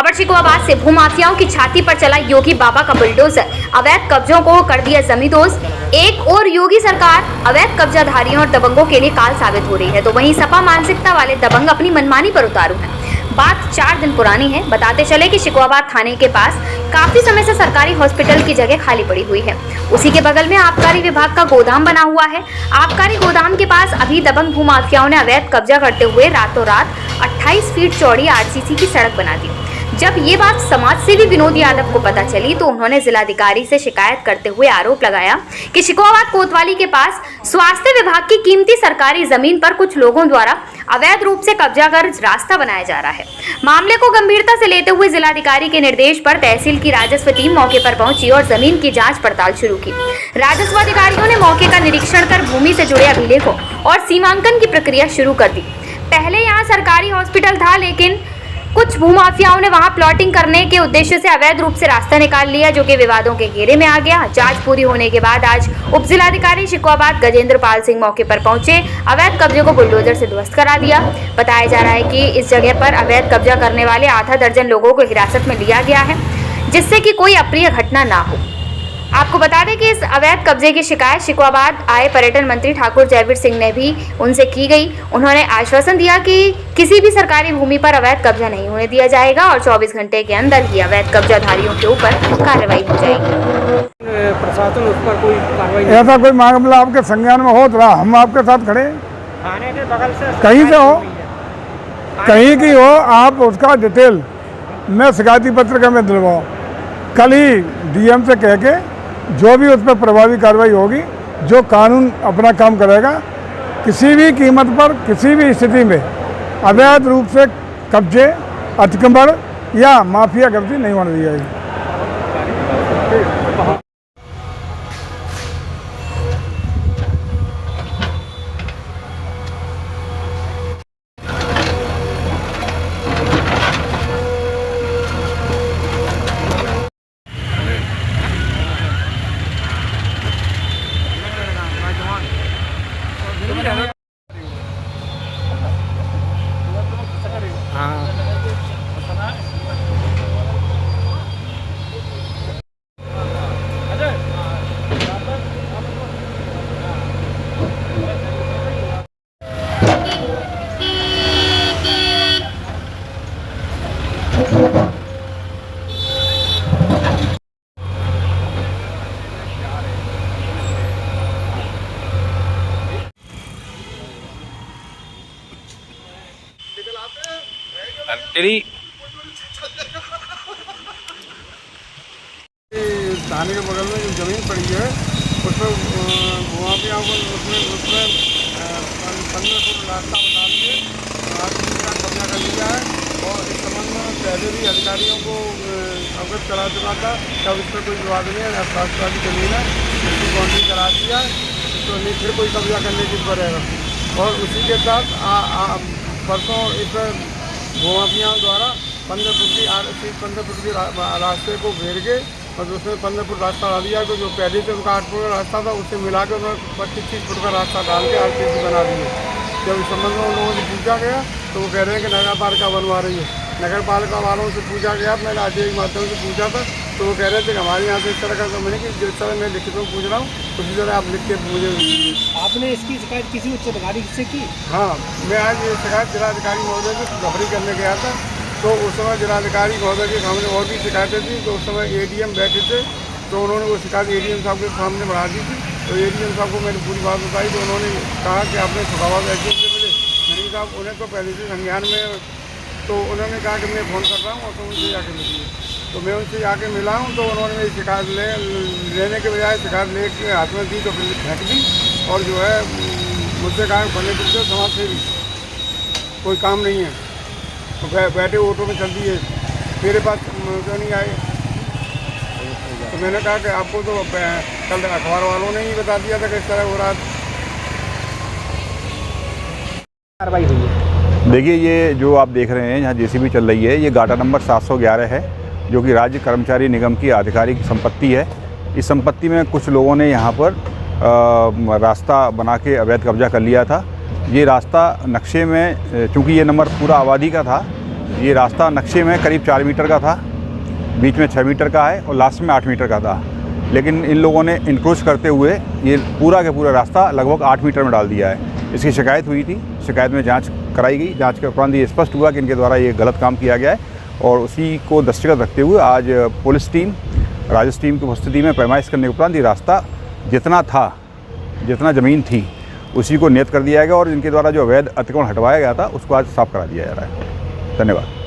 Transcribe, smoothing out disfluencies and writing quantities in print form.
खबर शिकोहाबाद से भूमाफियाओं की छाती पर चला योगी बाबा का बुलडोजर, अवैध कब्जों को कर दिया जमींदोज। एक और योगी सरकार अवैध कब्जाधारियों और दबंगों के लिए काल साबित हो रही है, तो वहीं सपा मानसिकता वाले दबंग अपनी मनमानी पर उतारू हैं। बात 4 दिन पुरानी है। बताते चले कि शिकोहाबाद थाने के पास काफी समय से सरकारी हॉस्पिटल की जगह खाली पड़ी हुई है। उसी के बगल में आबकारी विभाग का गोदाम बना हुआ है। आबकारी गोदाम के पास अभी दबंग भूमाफियाओं ने अवैध कब्जा करते हुए रातों रात 28 फीट चौड़ी आरसीसी की सड़क बना दी। जब ये बात समाज सेवी विनोद यादव को पता चली तो उन्होंने जिलाधिकारी से शिकायत करते हुए आरोप लगाया कि शिकोहाबाद कोतवाली के पास स्वास्थ्य विभाग की कीमती सरकारी जमीन पर कुछ लोगों द्वारा अवैध रूप से कब्जा कर रास्ता बनाया जा रहा है। मामले को गंभीरता से लेते हुए जिलाधिकारी के निर्देश पर तहसील की राजस्व टीम मौके पर पहुंची और जमीन की जांच पड़ताल शुरू की। राजस्व अधिकारियों ने मौके का निरीक्षण कर भूमि से जुड़े अभिलेखों और सीमांकन की प्रक्रिया शुरू कर दी। पहले यहाँ सरकारी हॉस्पिटल था, लेकिन कुछ भूमाफियाओं ने वहां प्लॉटिंग करने के उद्देश्य से अवैध रूप से रास्ता निकाल लिया, जो कि विवादों के घेरे में आ गया। जांच पूरी होने के बाद आज उप जिलाधिकारी शिकोहाबाद गजेंद्र पाल सिंह मौके पर पहुंचे, अवैध कब्जे को बुलडोजर से ध्वस्त करा दिया। बताया जा रहा है कि इस जगह पर अवैध कब्जा करने वाले आधा दर्जन लोगों को हिरासत में लिया गया है, जिससे कि कोई अप्रिय घटना ना हो। आपको बता दें कि इस अवैध कब्जे की शिकायत शिकोहाबाद आए पर्यटन मंत्री ठाकुर जयवीर सिंह ने भी उनसे की गई। उन्होंने आश्वासन दिया कि किसी भी सरकारी भूमि पर अवैध कब्जा नहीं होने दिया जाएगा और 24 घंटे के अंदर ही अवैध कब्जाधारियों के ऊपर कार्रवाई हो जाएगी। प्रशासन उस पर कोई कार्रवाई, ऐसा कोई मामला आपके संज्ञान में हो तो हम आपके साथ खड़े, थाने के बगल से कहीं से हो, कहीं की हो, आप उसका डिटेल मैं शिकायती पत्र का मैं दिलवाऊँ। कल ही डीएम से कह के जो भी उस पर प्रभावी कार्रवाई होगी, जो कानून अपना काम करेगा, किसी भी कीमत पर किसी भी स्थिति में अवैध रूप से कब्जे, अतिक्रमण या माफिया कब्जे नहीं होने दी जाएगी। तेरी थाने के बगल में जो ज़मीन पड़ी है उसमें भूमाफियाओं को उसमें 15 फुट रास्ता बना के आदमी का कब्जा कर लिया है और इस संबंध में पहले भी अधिकारियों को अवगत करा चुका था। तब इस पर कोई विवाद नहीं है, स्वास्थ्य वाली जमीन है, इसकी बाउंड्री करा दिया तो नहीं फिर कोई कब्जा करने की पड़ेगा। और उसी के साथ परसों इस भूमाफियाओं द्वारा 15 फुट की रास्ते को घेर के और उसमें 15 फुट रास्ता डाल दिया, जो पहले से उनका 8 फुट का रास्ता था उससे मिला के उन्होंने 25-30 फुट का रास्ता डाल के आरसीसी बना दी है। जब इस संबंध में उन लोगों से पूछा गया तो वो कह रहे हैं कि नगर पालिका बनवा रही है। नगर पालिका वालों से पूछा गया, मैंने आज के माध्यम से पूछा था तो वो कह रहे थे कि हमारे यहाँ से इस तरह का काम नहीं, कि जिस तरह मैं लिखित में पूछ रहा हूँ उसी तरह आप लिख के मुझे। आपने इसकी शिकायत किसी उच्च अधिकारी से की? हाँ, मैं आज ये शिकायत जिलाधिकारी महोदय से गफरी करने गया था, तो उस समय जिलाधिकारी महोदय के सामने और भी शिकायतें थी, तो उस समय एडीएम बैठे थे, तो उन्होंने वो शिकायत एडीएम साहब के सामने बढ़ा दी थी। तो एडीएम साहब को मैंने पूरी बात बताई तो उन्होंने कहा कि आपने शिकोहाबाद एसडीएम से मिले। नहीं साहब, उन्हें तो पहले से संज्ञान में, तो उन्होंने कहा कि मैं फ़ोन कर रहा हूँ और तो उनसे जाके मिलिए। तो मैं उनसे जाके मिला हूँ तो उन्होंने मेरी शिकायत लेने के बजाय शिकायत ले के हाथ में दी तो फिर फेंक दी और जो है मुझसे कहा फलने पुलते समाज से भी कोई काम नहीं है, तो बैठे ऑटो में चल दिए, मेरे पास क्यों नहीं आए। तो मैंने कहा कि आपको तो कल अखबार वालों ने ही बता दिया था कि इस तरह हो रहा। कार्रवाई हुई है? देखिए, ये जो आप देख रहे हैं यहाँ जेसीबी चल रही है, ये गाटा नंबर 711 है, जो कि राज्य कर्मचारी निगम की आधिकारिक संपत्ति है। इस संपत्ति में कुछ लोगों ने यहाँ पर रास्ता बना के अवैध कब्जा कर लिया था। ये रास्ता नक्शे में, चूँकि ये नंबर पूरा आबादी का था, ये रास्ता नक्शे में करीब 4 मीटर का था, बीच में 6 मीटर का है और लास्ट में 8 मीटर का था, लेकिन इन लोगों ने इंक्रोच करते हुए ये पूरा का पूरा रास्ता लगभग 8 मीटर में डाल दिया है। इसकी शिकायत हुई थी, शिकायत में जांच कराई गई। जांच के उपरांत ये स्पष्ट हुआ कि इनके द्वारा ये गलत काम किया गया है और उसी को दृष्टिगत रखते हुए आज पुलिस टीम, राजस्व टीम की उपस्थिति में पैमाइश करने के उपरांत ये रास्ता जितना ज़मीन थी उसी को नियत कर दिया गया और इनके द्वारा जो अवैध अतिक्रमण हटवाया गया था उसको आज साफ करा दिया जा रहा है। धन्यवाद।